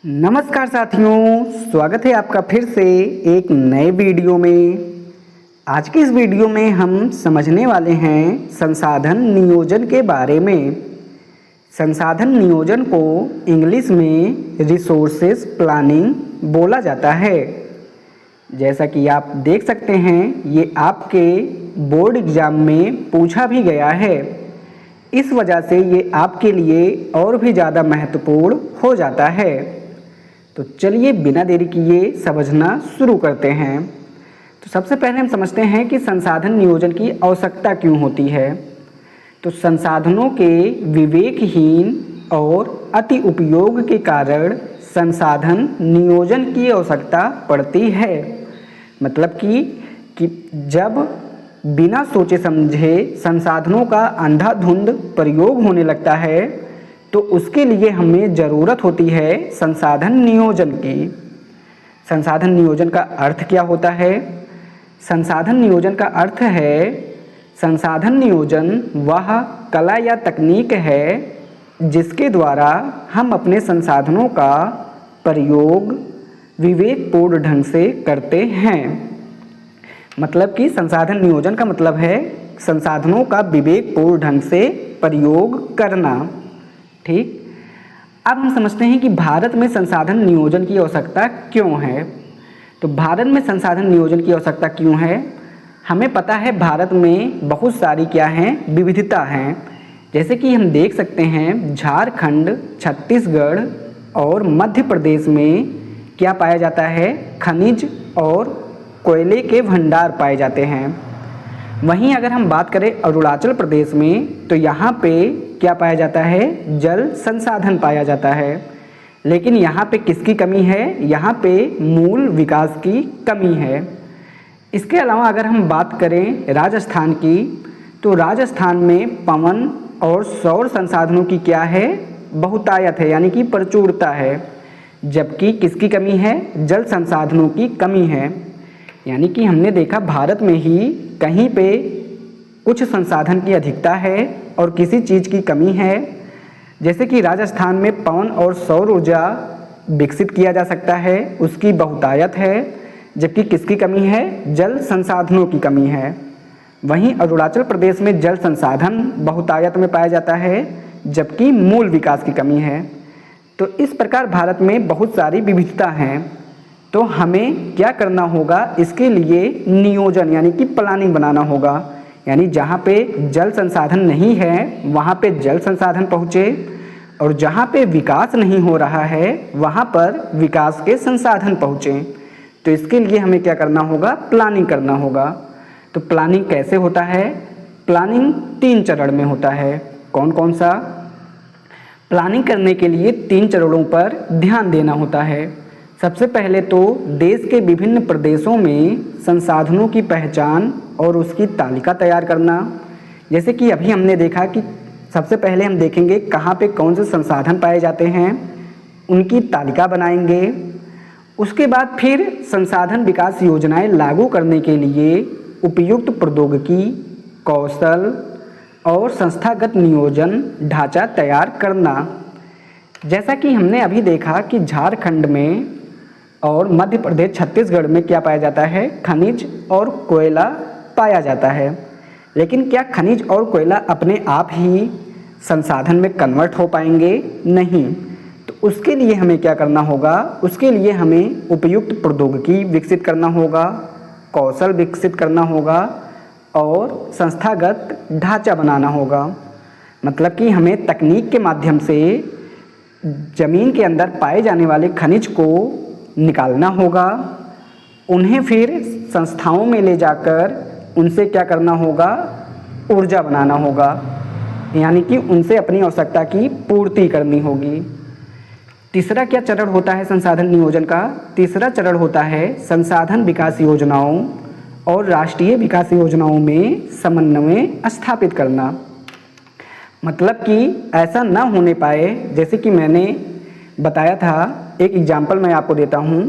नमस्कार साथियों, स्वागत है आपका फिर से एक नए वीडियो में। आज की इस वीडियो में हम समझने वाले हैं संसाधन नियोजन के बारे में। संसाधन नियोजन को इंग्लिश में रिसोर्सेज प्लानिंग बोला जाता है। जैसा कि आप देख सकते हैं, ये आपके बोर्ड एग्ज़ाम में पूछा भी गया है। इस वजह से ये आपके लिए और भी ज़्यादा महत्वपूर्ण हो जाता है। तो चलिए बिना देरी किए समझना शुरू करते हैं। तो सबसे पहले हम समझते हैं कि संसाधन नियोजन की आवश्यकता क्यों होती है। तो संसाधनों के विवेकहीन और अति उपयोग के कारण संसाधन नियोजन की आवश्यकता पड़ती है। मतलब कि जब बिना सोचे समझे संसाधनों का अंधाधुंध प्रयोग होने लगता है तो उसके लिए हमें ज़रूरत होती है संसाधन नियोजन की। संसाधन नियोजन का अर्थ क्या होता है? संसाधन नियोजन का अर्थ है, संसाधन नियोजन वह कला या तकनीक है जिसके द्वारा हम अपने संसाधनों का प्रयोग विवेकपूर्ण ढंग से करते हैं। मतलब कि संसाधन नियोजन का मतलब है संसाधनों का विवेकपूर्ण ढंग से प्रयोग करना। ठीक, अब हम समझते हैं कि भारत में संसाधन नियोजन की आवश्यकता क्यों है। तो भारत में संसाधन नियोजन की आवश्यकता क्यों है? हमें पता है भारत में बहुत सारी क्या हैं, विविधता हैं। जैसे कि हम देख सकते हैं झारखंड, छत्तीसगढ़ और मध्य प्रदेश में क्या पाया जाता है, खनिज और कोयले के भंडार पाए जाते हैं। वहीं अगर हम बात करें अरुणाचल प्रदेश में, तो यहाँ पे क्या पाया जाता है, जल संसाधन पाया जाता है। लेकिन यहाँ पे किसकी कमी है? यहाँ पे मूल विकास की कमी है। इसके अलावा अगर हम बात करें राजस्थान की, तो राजस्थान में पवन और सौर संसाधनों की क्या है, बहुतायत है, यानी कि प्रचुरता है। जबकि किसकी कमी है? जल संसाधनों की कमी है। यानी कि हमने देखा भारत में ही कहीं पे कुछ संसाधन की अधिकता है और किसी चीज़ की कमी है। जैसे कि राजस्थान में पवन और सौर ऊर्जा विकसित किया जा सकता है, उसकी बहुतायत है। जबकि किसकी कमी है? जल संसाधनों की कमी है। वहीं अरुणाचल प्रदेश में जल संसाधन बहुतायत में पाया जाता है, जबकि मूल विकास की कमी है। तो इस प्रकार भारत में बहुत सारी विविधता हैं। तो हमें क्या करना होगा, इसके लिए नियोजन यानी कि प्लानिंग बनाना होगा। यानी जहाँ पे जल संसाधन नहीं है वहाँ पे जल संसाधन पहुँचे, और जहाँ पे विकास नहीं हो रहा है वहाँ पर विकास के संसाधन पहुँचे। तो इसके लिए हमें क्या करना होगा, प्लानिंग करना होगा। तो प्लानिंग कैसे होता है? प्लानिंग 3 चरण में होता है। कौन कौन सा? प्लानिंग करने के लिए 3 चरणों पर ध्यान देना होता है। सबसे पहले तो देश के विभिन्न प्रदेशों में संसाधनों की पहचान और उसकी तालिका तैयार करना। जैसे कि अभी हमने देखा कि सबसे पहले हम देखेंगे कहाँ पे कौन से संसाधन पाए जाते हैं, उनकी तालिका बनाएंगे। उसके बाद फिर संसाधन विकास योजनाएं लागू करने के लिए उपयुक्त प्रौद्योगिकी, कौशल और संस्थागत नियोजन ढांचा तैयार करना। जैसा कि हमने अभी देखा कि झारखंड में और मध्य प्रदेश, छत्तीसगढ़ में क्या पाया जाता है, खनिज और कोयला पाया जाता है। लेकिन क्या खनिज और कोयला अपने आप ही संसाधन में कन्वर्ट हो पाएंगे? नहीं। तो उसके लिए हमें क्या करना होगा? उसके लिए हमें उपयुक्त प्रौद्योगिकी विकसित करना होगा, कौशल विकसित करना होगा और संस्थागत ढांचा बनाना होगा। मतलब कि हमें तकनीक के माध्यम से ज़मीन के अंदर पाए जाने वाले खनिज को निकालना होगा, उन्हें फिर संस्थाओं में ले जाकर उनसे क्या करना होगा, ऊर्जा बनाना होगा। यानी कि उनसे अपनी आवश्यकता की पूर्ति करनी होगी। तीसरा क्या चरण होता है संसाधन नियोजन का? तीसरा चरण होता है संसाधन विकास योजनाओं और राष्ट्रीय विकास योजनाओं में समन्वय स्थापित करना। मतलब कि ऐसा ना होने पाए, जैसे कि मैंने बताया था, एक एग्जाम्पल मैं आपको देता हूँ।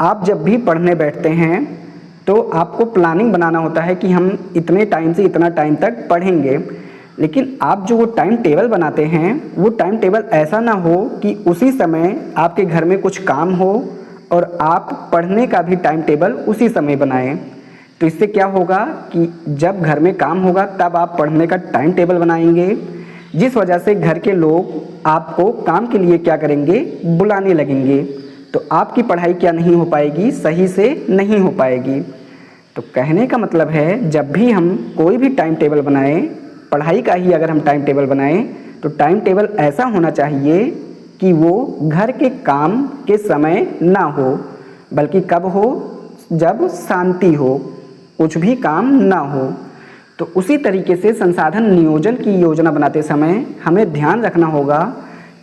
आप जब भी पढ़ने बैठते हैं तो आपको प्लानिंग बनाना होता है कि हम इतने टाइम से इतना टाइम तक पढ़ेंगे। लेकिन आप जो वो टाइम टेबल बनाते हैं वो टाइम टेबल ऐसा ना हो कि उसी समय आपके घर में कुछ काम हो और आप पढ़ने का भी टाइम टेबल उसी समय बनाएं। तो इससे क्या होगा कि जब घर में काम होगा तब आप पढ़ने का टाइम टेबल बनाएंगे, जिस वजह से घर के लोग आपको काम के लिए क्या करेंगे, बुलाने लगेंगे। तो आपकी पढ़ाई क्या नहीं हो पाएगी, सही से नहीं हो पाएगी। तो कहने का मतलब है जब भी हम कोई भी टाइम टेबल बनाएं, पढ़ाई का ही अगर हम टाइम टेबल बनाएं तो टाइम टेबल ऐसा होना चाहिए कि वो घर के काम के समय ना हो, बल्कि कब हो, जब शांति हो, कुछ भी काम ना हो। तो उसी तरीके से संसाधन नियोजन की योजना बनाते समय हमें ध्यान रखना होगा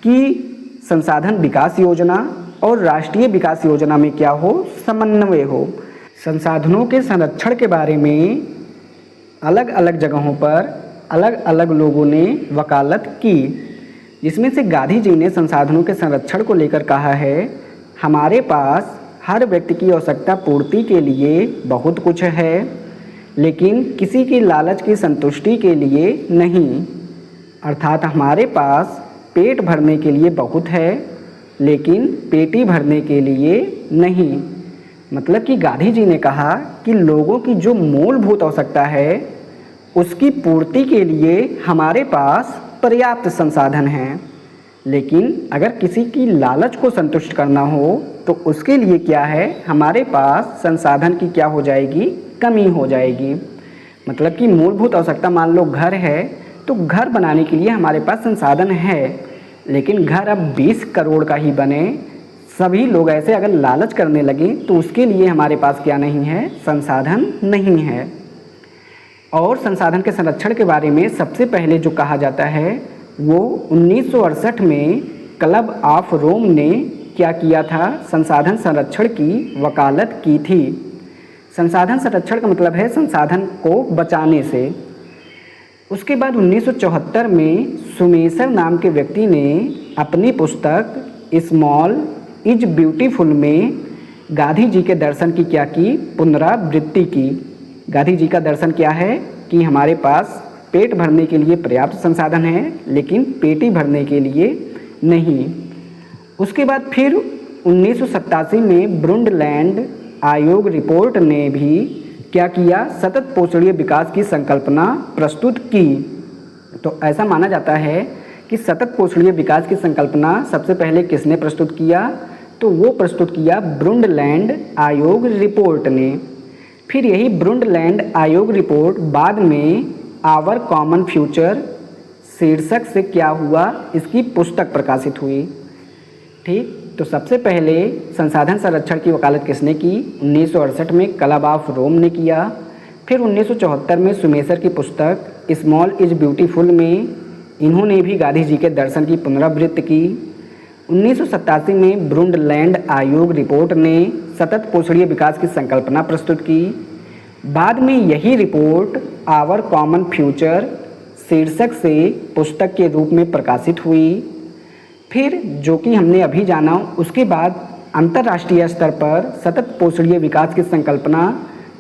कि संसाधन विकास योजना और राष्ट्रीय विकास योजना में क्या हो, समन्वय हो। संसाधनों के संरक्षण के बारे में अलग अलग जगहों पर अलग अलग लोगों ने वकालत की, जिसमें से गांधी जी ने संसाधनों के संरक्षण को लेकर कहा है, हमारे पास हर व्यक्ति की आवश्यकता पूर्ति के लिए बहुत कुछ है, लेकिन किसी की लालच की संतुष्टि के लिए नहीं। अर्थात हमारे पास पेट भरने के लिए बहुत है, लेकिन पेटी भरने के लिए नहीं। मतलब कि गांधी जी ने कहा कि लोगों की जो मूलभूत आवश्यकता है उसकी पूर्ति के लिए हमारे पास पर्याप्त संसाधन हैं, लेकिन अगर किसी की लालच को संतुष्ट करना हो तो उसके लिए क्या है, हमारे पास संसाधन की क्या हो जाएगी, कमी हो जाएगी। मतलब कि मूलभूत आवश्यकता, मान लो घर है तो घर बनाने के लिए हमारे पास संसाधन है, लेकिन घर अब 20 करोड़ का ही बने, सभी लोग ऐसे अगर लालच करने लगें तो उसके लिए हमारे पास क्या नहीं है, संसाधन नहीं है। और संसाधन के संरक्षण के बारे में सबसे पहले जो कहा जाता है वो 1968 में क्लब ऑफ रोम ने क्या किया था, संसाधन संरक्षण की वकालत की थी। संसाधन संरक्षण का मतलब है संसाधन को बचाने से। उसके बाद 1974 में सुमेसर नाम के व्यक्ति ने अपनी पुस्तक स्मॉल इज ब्यूटीफुल में गांधी जी के दर्शन की क्या की, पुनरावृत्ति की। गांधी जी का दर्शन क्या है कि हमारे पास पेट भरने के लिए पर्याप्त संसाधन है, लेकिन पेटी भरने के लिए नहीं। उसके बाद फिर 1987 में ब्रुंडलैंड आयोग रिपोर्ट ने भी क्या किया, सतत पोषणीय विकास की संकल्पना प्रस्तुत की। तो ऐसा माना जाता है कि सतत पोषणीय विकास की संकल्पना सबसे पहले किसने प्रस्तुत किया, तो वो प्रस्तुत किया ब्रुंडलैंड आयोग रिपोर्ट ने। फिर यही ब्रुंडलैंड आयोग रिपोर्ट बाद में आवर कॉमन फ्यूचर शीर्षक से क्या हुआ, इसकी पुस्तक प्रकाशित हुई। ठीक, तो सबसे पहले संसाधन संरक्षण की वकालत किसने की, 1968 में क्लब ऑफ रोम ने किया। फिर 1974 में सुमेसर की पुस्तक स्मॉल इज ब्यूटीफुल में इन्होंने भी गांधी जी के दर्शन की पुनरावृत्ति की। 1987 में ब्रुंडलैंड आयोग रिपोर्ट ने सतत पोषणीय विकास की संकल्पना प्रस्तुत की। बाद में यही रिपोर्ट आवर कॉमन फ्यूचर शीर्षक से पुस्तक के रूप में प्रकाशित हुई। फिर जो कि हमने अभी जाना, उसके बाद अंतर्राष्ट्रीय स्तर पर सतत पोषणीय विकास की संकल्पना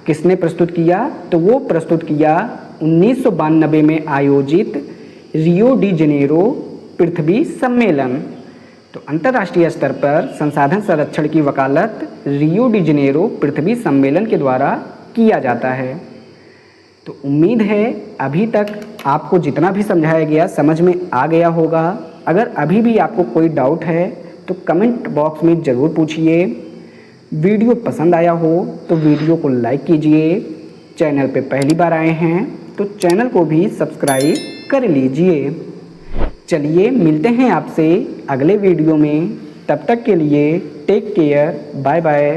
किसने प्रस्तुत किया, तो वो प्रस्तुत किया 1992 में आयोजित रियो डी जेनेरो पृथ्वी सम्मेलन। तो अंतर्राष्ट्रीय स्तर पर संसाधन संरक्षण की वकालत रियो डी जेनेरो पृथ्वी सम्मेलन के द्वारा किया जाता है। तो उम्मीद है अभी तक आपको जितना भी समझाया गया समझ में आ गया होगा। अगर अभी भी आपको कोई डाउट है तो कमेंट बॉक्स में ज़रूर पूछिए। वीडियो पसंद आया हो तो वीडियो को लाइक कीजिए। चैनल पे पहली बार आए हैं तो चैनल को भी सब्सक्राइब कर लीजिए। चलिए मिलते हैं आपसे अगले वीडियो में, तब तक के लिए टेक केयर, बाय बाय।